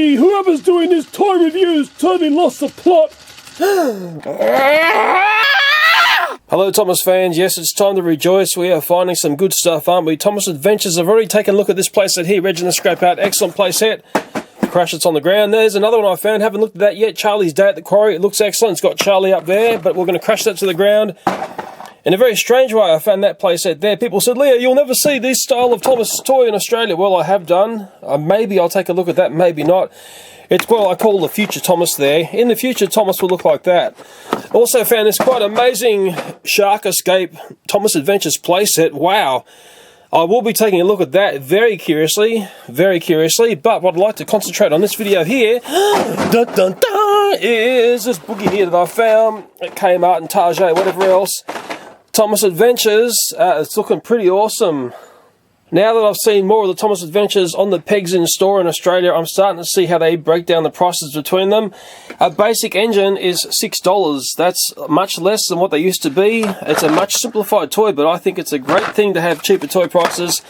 dignity! Whoever's doing this toy review has totally lost the plot! Hello Thomas fans, yes, it's time to rejoice. We are finding some good stuff, aren't we? Thomas Adventures have already taken a look at this playset here, Regina Scrap Out, excellent playset. Crash it's on the ground. There's another one I found, haven't looked at that yet, Charlie's Day at the Quarry. It looks excellent, it's got Charlie up there, but we're going to crash that to the ground. In a very strange way, I found that playset there. People said, Leo, you'll never see this style of Thomas toy in Australia. Well, I have done. Maybe I'll take a look at that, maybe not. It's what I call the future Thomas there. In the future, Thomas will look like that. Also found this quite amazing Shark Escape Thomas Adventures playset. Wow. I will be taking a look at that very curiously, but what I'd like to concentrate on this video here is this boogie here that I found at Kmart and Target, whatever else. Thomas Adventures, it's looking pretty awesome. Now that I've seen more of the Thomas Adventures on the pegs in store in Australia, I'm starting to see how they break down the prices between them. A basic engine is $6. That's much less than what they used to be. It's a much simplified toy, but I think it's a great thing to have cheaper toy prices.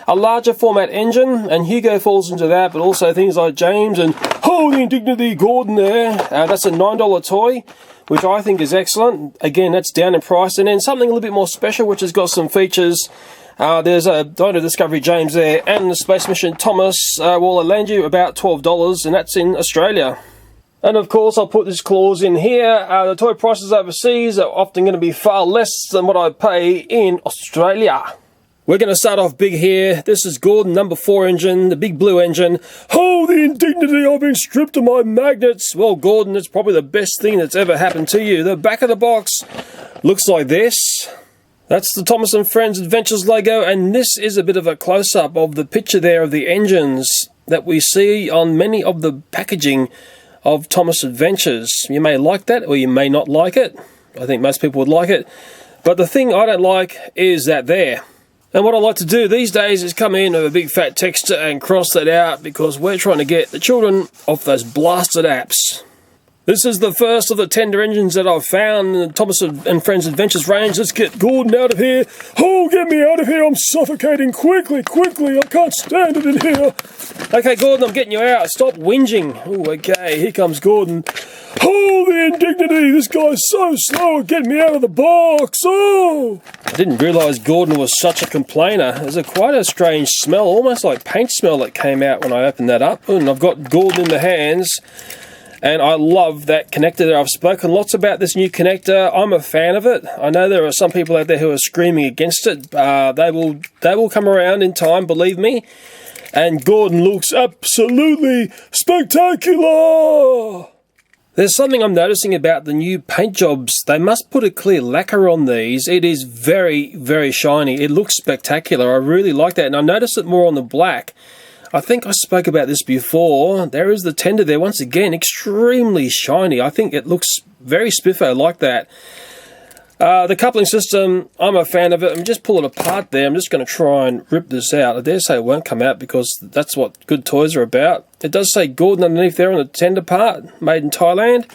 A larger format engine, and Hugo falls into that, but also things like James and Holy Indignity Gordon there. That's a $9 toy, which I think is excellent. Again, that's down in price. And then something a little bit more special, which has got some features. There's a Dino Discovery James there, and the Space Mission Thomas will land you about $12, and that's in Australia. And of course, I'll put this clause in here. The toy prices overseas are often going to be far less than what I pay in Australia. We're going to start off big here. This is Gordon number 4 engine, the big blue engine. Oh, the indignity, I've been stripped of my magnets. Well, Gordon, it's probably the best thing that's ever happened to you. The back of the box looks like this. That's the Thomas & Friends Adventures logo, and this is a bit of a close-up of the picture there of the engines that we see on many of the packaging of Thomas Adventures. You may like that, or you may not like it. I think most people would like it. But the thing I don't like is that there. And what I like to do these days is come in with a big fat texter and cross that out, because we're trying to get the children off those blasted apps. This is the first of the tender engines that I've found in the Thomas & Friends Adventures range. Let's get Gordon out of here. Oh, get me out of here. I'm suffocating. Quickly. I can't stand it in here. Okay, Gordon, I'm getting you out. Stop whinging. Oh, okay. Here comes Gordon. Oh, the indignity. This guy's so slow at getting me out of the box. Oh. I didn't realise Gordon was such a complainer. There's quite a strange smell, almost like paint smell that came out when I opened that up. And I've got Gordon in the hands. And I love that connector there. I've spoken lots about this new connector. I'm a fan of it. I know there are some people out there who are screaming against it. They will come around in time, believe me. And Gordon looks absolutely spectacular. There's something I'm noticing about the new paint jobs. They must put a clear lacquer on these. It is very, very shiny. It looks spectacular. I really like that. And I noticed it more on the black. I think I spoke about this before. There is the tender there, once again, extremely shiny. I think it looks very spiffo like that. The coupling system, I'm a fan of it. I'm just pull it apart there. I'm just going to try and rip this out. I dare say it won't come out, because that's what good toys are about. It does say Gordon underneath there on the tender part, made in Thailand.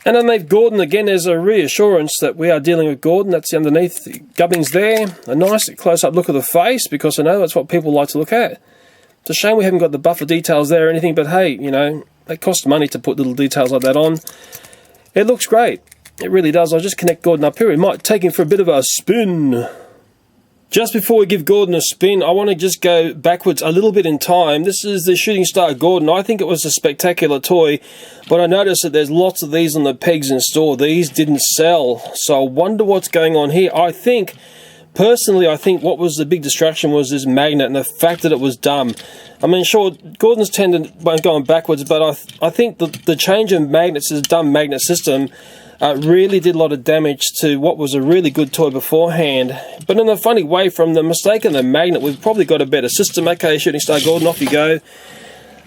And underneath Gordon, again, there's a reassurance that we are dealing with Gordon. That's the underneath the gubbins there. A nice close-up look of the face, because I know that's what people like to look at. It's a shame we haven't got the buffer details there or anything, but hey, you know, it costs money to put little details like that on. It looks great. It really does. I'll just connect Gordon up here. We might take him for a bit of a spin. Just before we give Gordon a spin, I want to just go backwards a little bit in time. This is the Shooting Star Gordon. I think it was a spectacular toy, but I noticed that there's lots of these on the pegs in store. These didn't sell, so I wonder what's going on here. Personally, I think what was the big distraction was this magnet and the fact that it was dumb. I mean, sure, Gordon's tendon won't go on backwards, but I think the change in magnets, this dumb magnet system, really did a lot of damage to what was a really good toy beforehand. But in a funny way, from the mistake in the magnet, we've probably got a better system. Okay, Shooting Star Gordon, off you go.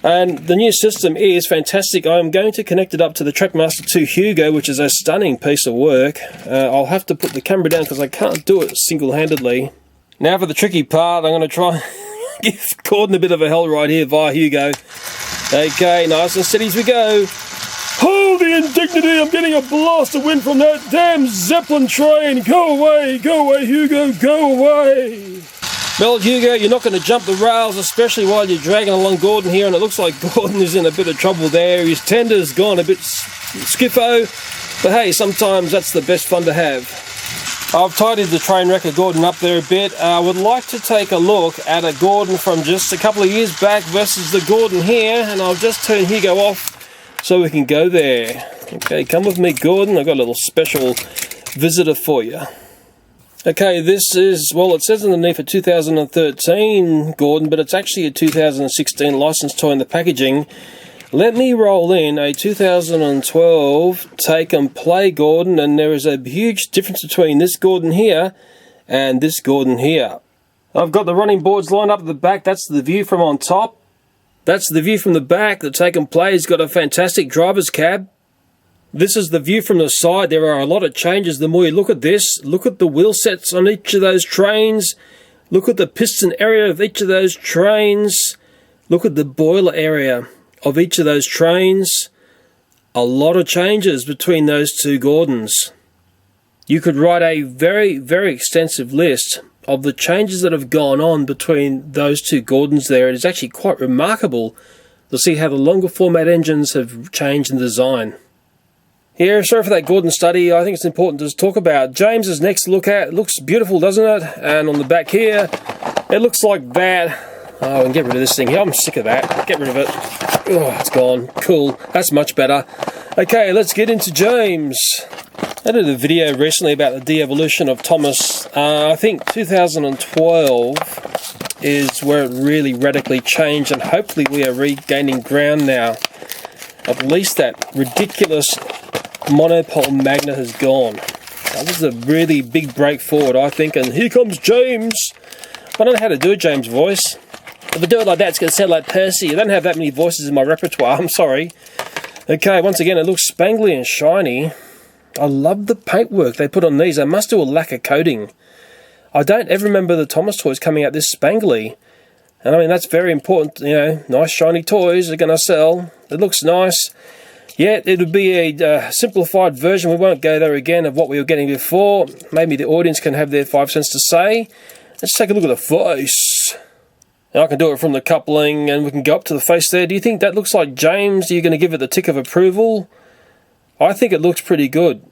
And the new system is fantastic. I'm going to connect it up to the Trackmaster 2 Hugo, which is a stunning piece of work. I'll have to put the camera down because I can't do it single-handedly. Now for the tricky part, I'm going to try and give Gordon a bit of a hell ride here via Hugo. Okay, nice and steady as we go. Oh, the indignity! I'm getting a blast of wind from that damn zeppelin train! Go away, Hugo, go away! Well, Hugo, you're not going to jump the rails, especially while you're dragging along Gordon here, and it looks like Gordon is in a bit of trouble there. His tender's gone a bit skiffo, but hey, sometimes that's the best fun to have. I've tidied the train wreck of Gordon up there a bit. I would like to take a look at a Gordon from just a couple of years back versus the Gordon here, and I'll just turn Hugo off so we can go there. Okay, come with me, Gordon. I've got a little special visitor for you. Okay, this is, well, it says underneath a 2013 Gordon, but it's actually a 2016 license toy in the packaging. Let me roll in a 2012 Take and Play Gordon, and there is a huge difference between this Gordon here and this Gordon here. I've got the running boards lined up at the back. That's the view from on top. That's the view from the back. The Take and Play's got a fantastic driver's cab. This is the view from the side. There are a lot of changes the more you look at this. Look at the wheel sets on each of those trains. Look at the piston area of each of those trains. Look at the boiler area of each of those trains. A lot of changes between those two Gordons. You could write a very, very extensive list of the changes that have gone on between those two Gordons there. It is actually quite remarkable to see how the longer format engines have changed in design. Here, sorry for that Gordon study. I think it's important to talk about. James's next to look at. It looks beautiful, doesn't it? And on the back here, it looks like that. Oh, and get rid of this thing here. I'm sick of that. Get rid of it. Oh, it's gone. Cool. That's much better. Okay, let's get into James. I did a video recently about the de-evolution of Thomas. I think 2012 is where it really radically changed, and hopefully we are regaining ground now. At least that ridiculous monopole magnet has gone. That was a really big break forward, I think, and here comes James. I don't know how to do a James voice. If I do it like that, it's going to sound like Percy. I don't have that many voices in my repertoire, I'm sorry. Okay, once again, it looks spangly and shiny. I love the paintwork they put on these. They must do a lacquer coating. I don't ever remember the Thomas toys coming out this spangly. And I mean, that's very important, you know, nice shiny toys are going to sell. It looks nice. Yeah, it would be a simplified version. We won't go there again of what we were getting before. Maybe the audience can have their 5 cents to say. Let's take a look at the face. And I can do it from the coupling, and we can go up to the face there. Do you think that looks like James? Are you going to give it the tick of approval? I think it looks pretty good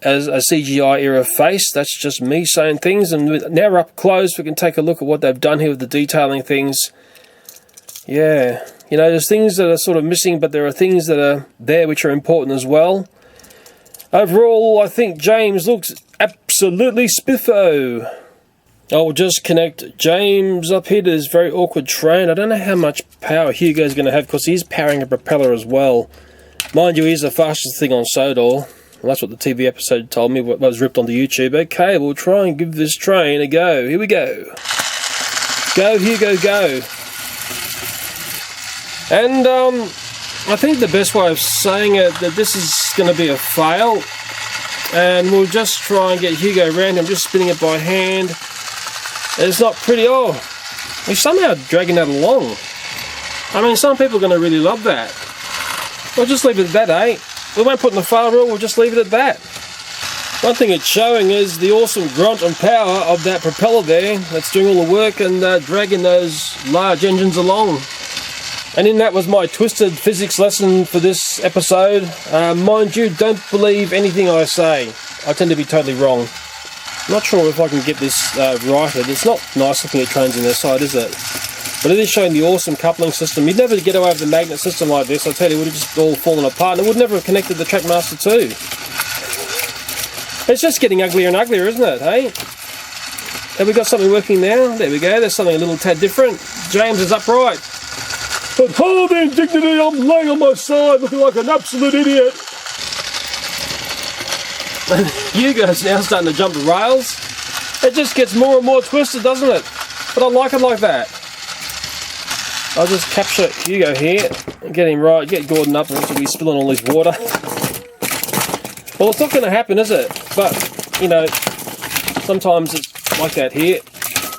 as a CGI era face. That's just me saying things. And now we're up close, we can take a look at what they've done here with the detailing things. Yeah, you know, there's things that are sort of missing, but there are things that are there which are important as well. Overall, I think James looks absolutely spiffo. I'll just connect James up here to this very awkward train. I don't know how much power Hugo's going to have, because he's powering a propeller as well. Mind you, he's the fastest thing on Sodor. Well, that's what the TV episode told me, what was ripped onto YouTube. Okay, we'll try and give this train a go. Here we go. Go, Hugo, go. And I think the best way of saying it, that this is going to be a fail. And we'll just try and get Hugo around. I'm just spinning it by hand. It's not pretty. Oh, we're somehow dragging that along. I mean, some people are going to really love that. We'll just leave it at that, eh? We won't put in the fail rule, we'll just leave it at that. One thing it's showing is the awesome grunt and power of that propeller there that's doing all the work and dragging those large engines along. And in that was my twisted physics lesson for this episode. Mind you, don't believe anything I say. I tend to be totally wrong. I'm not sure if I can get this righted. It's not nice looking at trains on their side, is it? But it is showing the awesome coupling system. You'd never get away with the magnet system like this. I tell you, it would have just all fallen apart, and it would never have connected the Trackmaster too. It's just getting uglier and uglier, isn't it, hey? Have we got something working now? There we go, there's something a little tad different. James is upright. But hold the indignity, I'm laying on my side looking like an absolute idiot. Hugo's now starting to jump the rails. It just gets more and more twisted, doesn't it? But I like it like that. I'll just capture Hugo here and get him right, get Gordon up, or else he'll be spilling all his water. Well, it's not going to happen, is it? But, you know, sometimes it's like that here.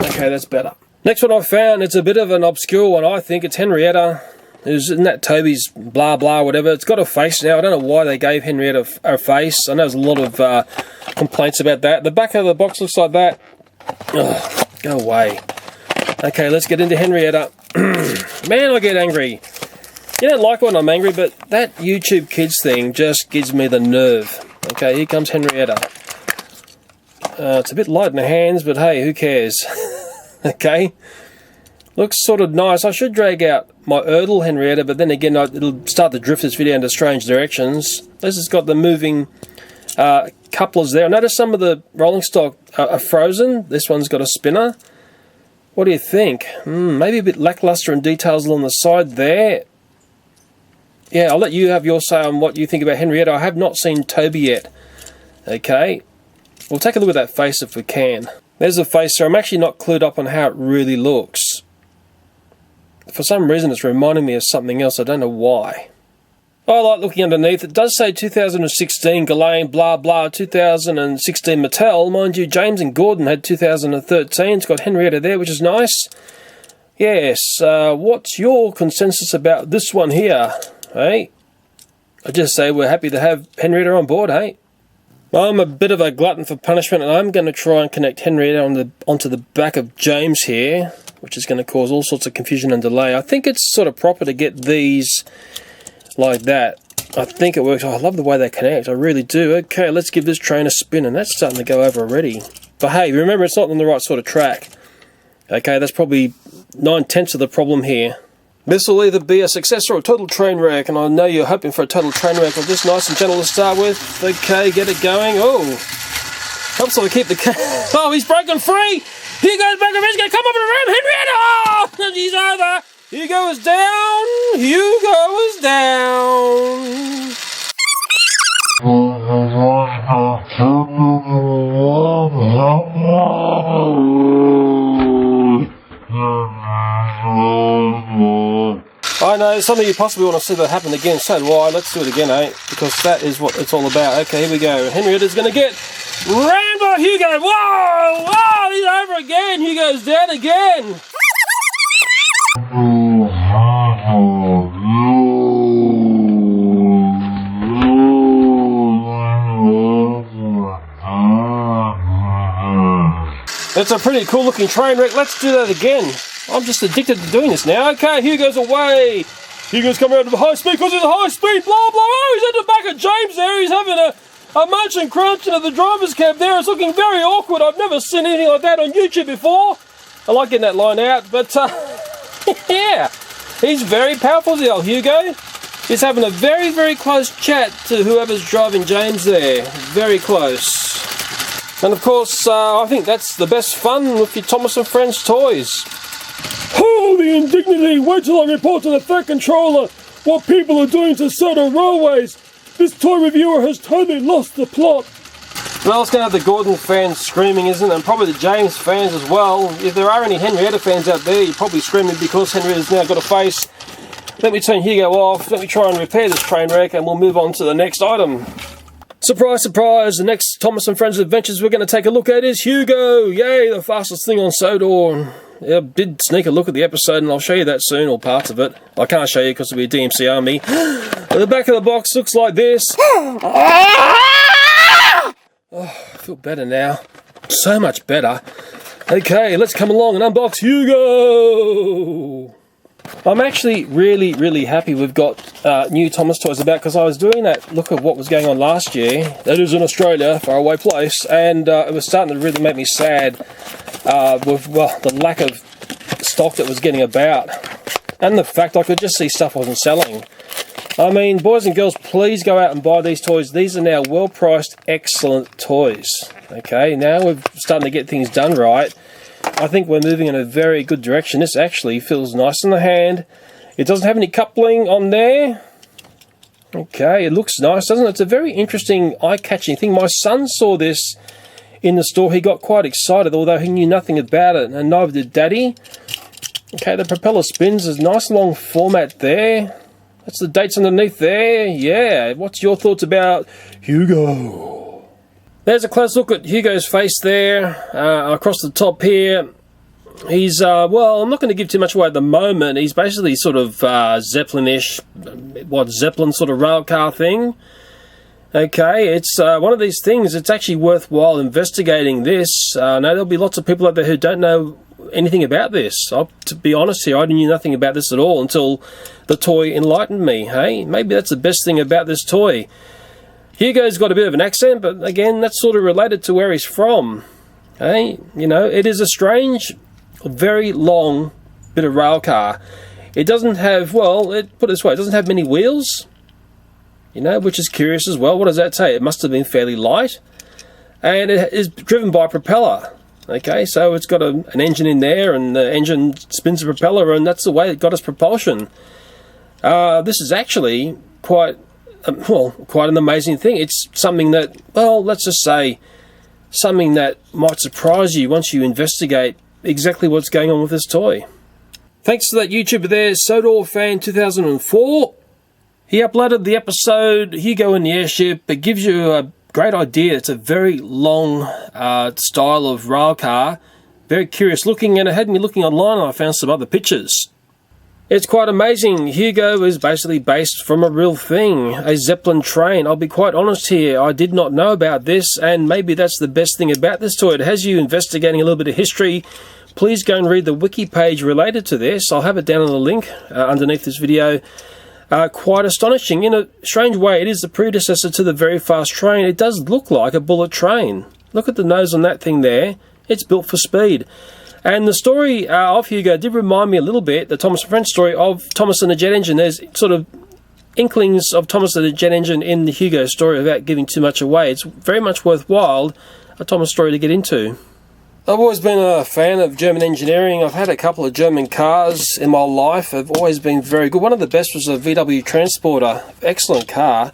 Okay, that's better. Next one I've found, it's a bit of an obscure one, I think. It's Henrietta. Isn't that Toby's blah blah whatever? It's got a face now. I don't know why they gave Henrietta a face. I know there's a lot of complaints about that. The back of the box looks like that. Ugh, go away. Okay, let's get into Henrietta. Man, I get angry. You don't like when I'm angry, but that YouTube Kids thing just gives me the nerve. Okay, here comes Henrietta. It's a bit light in the hands, but hey, who cares? Okay. Looks sort of nice. I should drag out my Erdl Henrietta, but then again, it'll start to drift this video into strange directions. This has got the moving couplers there. I noticed some of the rolling stock are frozen. This one's got a spinner. What do you think? Maybe a bit lackluster in details along the side there. Yeah, I'll let you have your say on what you think about Henrietta. I have not seen Toby yet. Okay. We'll take a look at that face if we can. There's the face there. I'm actually not clued up on how it really looks. For some reason it's reminding me of something else. I don't know why. I like looking underneath. It does say 2016 Ghislaine, blah blah, 2016 Mattel. Mind you, James and Gordon had 2013. It's got Henrietta there, which is nice. Yes, what's your consensus about this one here? Hey? I just say we're happy to have Henrietta on board, hey? I'm a bit of a glutton for punishment, and I'm going to try and connect Henrietta onto the back of James here, which is going to cause all sorts of confusion and delay. I think it's sort of proper to get these like that. I think it works. Oh, I love the way they connect. I really do. Okay, let's give this train a spin, and that's starting to go over already. But hey, remember, it's not on the right sort of track. Okay, that's probably 9/10 of the problem here. This will either be a success or a total train wreck, and I know you're hoping for a total train wreck. Well, just nice and gentle to start with. Okay, get it going. Oh, helps if I keep the oh, he's broken free. Here goes back. He's going to come up in the room. Henrietta! Oh, he's over. Hugo is down. Hugo is down. I know, some of you possibly want to see that happen again, so do I. Let's do it again, eh? Because that is what it's all about. Okay, here we go. Henrietta's going to get rammed by Hugo. Whoa! Whoa! He's over again. Hugo's down again. It's a pretty cool looking train wreck. Let's do that again. I'm just addicted to doing this now. Okay, Hugo's away. Hugo's coming out of high speed because it's a high speed. Blah, blah. Oh, he's at the back of James there. He's having a munch and crunch into the driver's cab there. It's looking very awkward. I've never seen anything like that on YouTube before. I like getting that line out, but yeah. He's very powerful, the old Hugo. He's having a very, very close chat to whoever's driving James there. Very close. And of course, I think that's the best fun with your Thomas and Friends toys. Oh, the indignity! Wait till I report to the Fat Controller what people are doing to certain railways. This toy reviewer has totally lost the plot. Well, it's going to have the Gordon fans screaming, isn't it? And probably the James fans as well. If there are any Henrietta fans out there, you're probably screaming because Henrietta's now got a face. Let me turn Hugo off. Let me try and repair this train wreck, and we'll move on to the next item. Surprise, surprise, the next Thomas and Friends adventures we're going to take a look at is Hugo! Yay, the fastest thing on Sodor. Yeah, I did sneak a look at the episode and I'll show you that soon, or parts of it. I can't show you because it'll be a DMC army. The back of the box looks like this. Oh, I feel better now. So much better. Okay, let's come along and unbox Hugo! I'm actually really, really happy we've got new Thomas toys about, because I was doing that look at what was going on last year. That is in Australia, faraway place, and it was starting to really make me sad with, well, the lack of stock that was getting about, and the fact I could just see stuff wasn't selling. I mean, boys and girls, please go out and buy these toys. These are now well-priced, excellent toys. Okay, now we're starting to get things done right. I think we're moving in a very good direction. This actually feels nice in the hand. It doesn't have any coupling on there. Okay, it looks nice, doesn't it? It's a very interesting, eye-catching thing. My son saw this in the store. He got quite excited, although he knew nothing about it, and neither did Daddy. Okay, the propeller spins. There's a nice long format there. That's the dates underneath there. Yeah, what's your thoughts about Hugo? There's a close look at Hugo's face there, across the top here. He's, well, I'm not going to give too much away at the moment. He's basically sort of Zeppelin-ish, Zeppelin sort of railcar thing. Okay, it's one of these things, it's actually worthwhile investigating this. Now, there'll be lots of people out there who don't know anything about this. To be honest here, I knew nothing about this at all until the toy enlightened me. Hey, maybe that's the best thing about this toy. Hugo's got a bit of an accent, but again, that's sort of related to where he's from. Hey, you know, it is a strange, very long bit of rail car. It doesn't have, well, put it this way, it doesn't have many wheels, you know, which is curious as well. What does that say? It must have been fairly light. And it is driven by a propeller. Okay, so it's got an engine in there, and the engine spins the propeller, and that's the way it got its propulsion. This is actually quite an amazing thing. It's something that, well, let's just say, something that might surprise you once you investigate exactly what's going on with this toy. Thanks to that YouTuber there, Sodor Fan 2004. He uploaded the episode Hugo in the Airship. It gives you a great idea. It's a very long style of rail car. Very curious looking, and it had me looking online and I found some other pictures. It's quite amazing. Hugo is basically based from a real thing, a Zeppelin train. I'll be quite honest here, I did not know about this, and maybe that's the best thing about this toy. It has you investigating a little bit of history. Please go and read the wiki page related to this. I'll have it down in the link underneath this video. Quite astonishing. In a strange way, it is the predecessor to the very fast train. It does look like a bullet train. Look at the nose on that thing there. It's built for speed. And the story of Hugo did remind me a little bit, the Thomas and Friends story, of Thomas and the Jet Engine. There's sort of inklings of Thomas and the Jet Engine in the Hugo story without giving too much away. It's very much worthwhile, a Thomas story to get into. I've always been a fan of German engineering. I've had a couple of German cars in my life. They've always been very good. One of the best was a VW Transporter. Excellent car.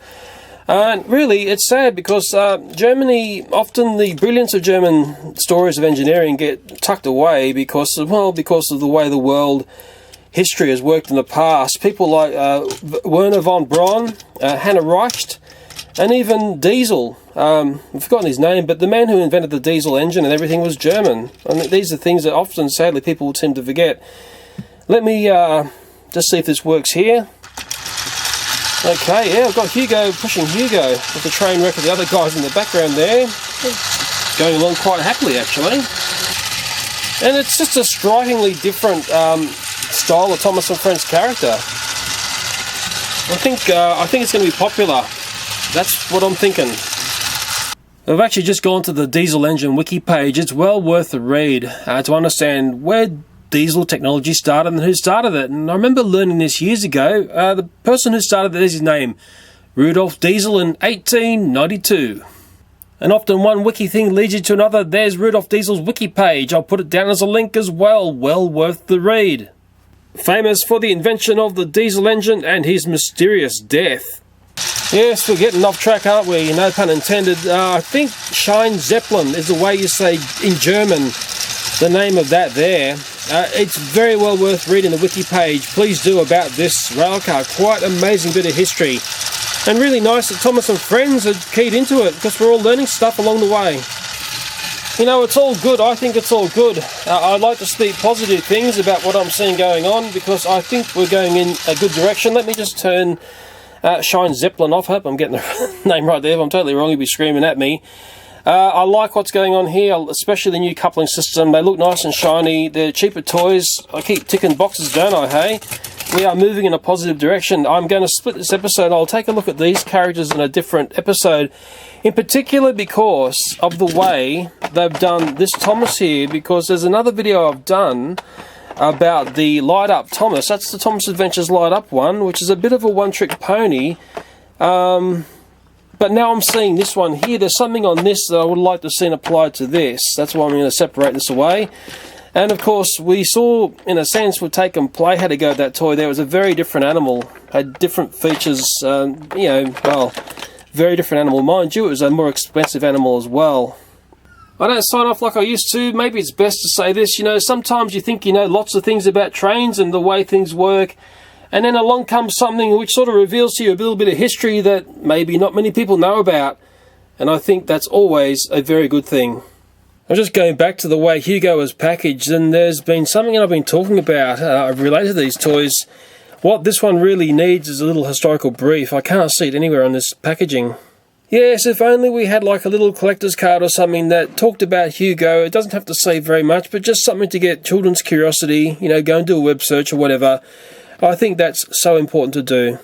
And really, it's sad because Germany, often the brilliance of German stories of engineering get tucked away because of the way the world history has worked in the past. People like Werner von Braun, Hannah Reicht, and even Diesel. I've forgotten his name, but the man who invented the diesel engine and everything was German. And these are things that often, sadly, people seem to forget. Let me just see if this works here. Okay, yeah, I've got Hugo pushing Hugo with the train wreck of the other guys in the background there. Going along quite happily, actually. And it's just a strikingly different style of Thomas and Friends character. I think it's going to be popular. That's what I'm thinking. I've actually just gone to the diesel engine wiki page. It's well worth the read to understand where diesel technology started and who started it. And I remember learning this years ago. The person who started it is his name, Rudolf Diesel, in 1892. And often one wiki thing leads you to another. There's Rudolf Diesel's wiki page. I'll put it down as a link as well. Well worth the read. Famous for the invention of the diesel engine and his mysterious death. Yes, we're getting off track, aren't we? No pun intended. I think Schienenzeppelin is the way you say in German the name of that there. It's very well worth reading the wiki page. Please do, about this railcar. Quite amazing bit of history. And really nice that Thomas and Friends had keyed into it, because we're all learning stuff along the way. You know, it's all good. I think it's all good. I like to speak positive things about what I'm seeing going on, because I think we're going in a good direction. Let me just turn Schienenzeppelin off. I hope I'm getting the name right there. If I'm totally wrong, you'll be screaming at me. I like what's going on here, especially the new coupling system. They look nice and shiny. They're cheaper toys. I keep ticking boxes, don't I, hey? We are moving in a positive direction. I'm going to split this episode. I'll take a look at these characters in a different episode, in particular because of the way they've done this Thomas here, because there's another video I've done about the Light Up Thomas. That's the Thomas Adventures Light Up one, which is a bit of a one-trick pony. But now I'm seeing this one here. There's something on this that I would like to see applied to this. That's why I'm going to separate this away. And of course, we saw, in a sense, with Take and Play had to go with that toy. There was a very different animal, had different features, very different animal. Mind you, it was a more expensive animal as well. I don't sign off like I used to. Maybe it's best to say this. You know, sometimes you think you know lots of things about trains and the way things work, and then along comes something which sort of reveals to you a little bit of history that maybe not many people know about. And I think that's always a very good thing. I'm just going back to the way Hugo was packaged, and there's been something that I've been talking about related to these toys. What this one really needs is a little historical brief. I can't see it anywhere on this packaging. Yes, if only we had like a little collector's card or something that talked about Hugo. It doesn't have to say very much, but just something to get children's curiosity, you know, go and do a web search or whatever. I think that's so important to do.